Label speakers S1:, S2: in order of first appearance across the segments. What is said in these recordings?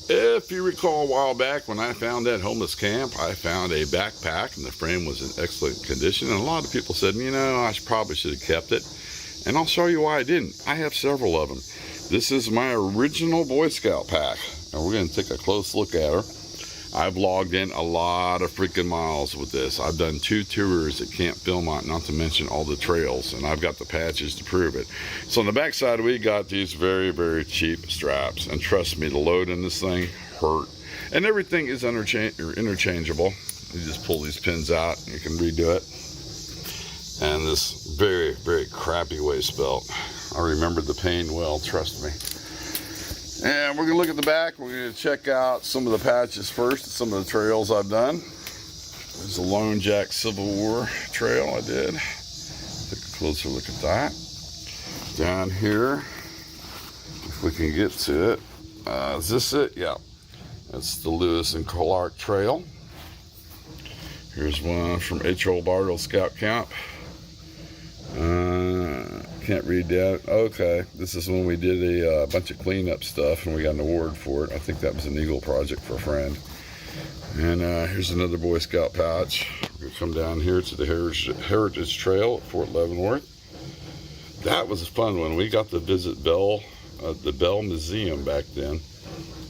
S1: If you recall a while back when I found that homeless camp, I found a backpack and the frame was in excellent condition, and a lot of people said, you know, I probably should have kept it. And I'll show you why I didn't. I have several of them. This is my original Boy Scout pack, and we're going to take a close look at her. I've logged in a lot of freaking miles with this. I've done 2 tours at Camp Philmont, not to mention all the trails, and I've got the patches to prove it. So on the back side, we got these very, very cheap straps, and trust me, the load in this thing hurt. And everything is interchangeable. You just pull these pins out, and you can redo it. And this very, very crappy waist belt. I remember the pain well, trust me. And we're gonna look at the back. We're gonna check out some of the patches first, some of the trails I've done. There's a Lone Jack Civil War trail I did. Take a closer look at that. Down here, if we can get to it. Is this it? Yeah. That's the Lewis and Clark Trail. Here's one from H.O. Bartle Scout Camp. Can't read that. Okay, this is when we did a bunch of cleanup stuff and we got an award for it. I think that was an Eagle project for a friend. And here's another Boy Scout pouch. We're gonna come down here to the Heritage Trail at Fort Leavenworth. That was a fun one. We got to visit the Bell Museum back then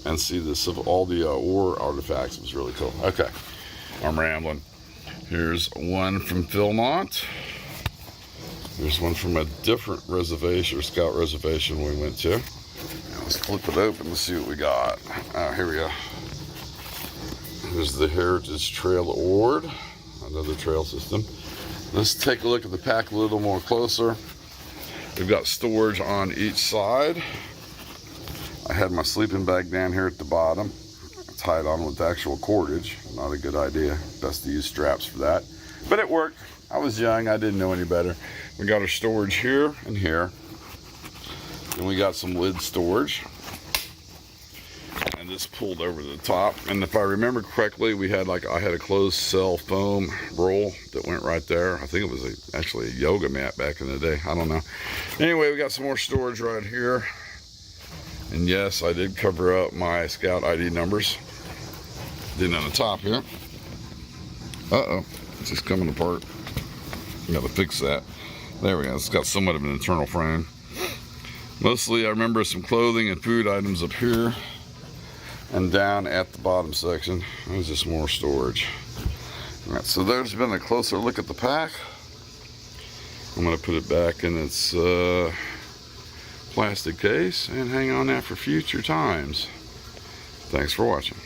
S1: and see all the war artifacts. It was really cool. Okay, I'm rambling. Here's one from Philmont. There's one from a different reservation, or scout reservation we went to. Now let's flip it open. Let's see what we got. Here we go. Here's the Heritage Trail Award, another trail system. Let's take a look at the pack a little more closer. We've got storage on each side. I had my sleeping bag down here at the bottom, tied on with actual cordage. Not a good idea. Best to use straps for that. But it worked. I was young, I didn't know any better. We got our storage here and here. Then we got some lid storage. And this pulled over the top. And if I remember correctly, I had a closed cell foam roll that went right there. I think it was actually a yoga mat back in the day. I don't know. Anyway, we got some more storage right here. And yes, I did cover up my Scout ID numbers. Then on the top here. Uh-oh, it's just coming apart. Gotta fix that. There we go. It's got somewhat of an internal frame. Mostly I remember some clothing and food items up here and down at the bottom section. There's just more storage. Alright, so there's been a closer look at the pack. I'm gonna put it back in its plastic case and hang on that for future times. Thanks for watching.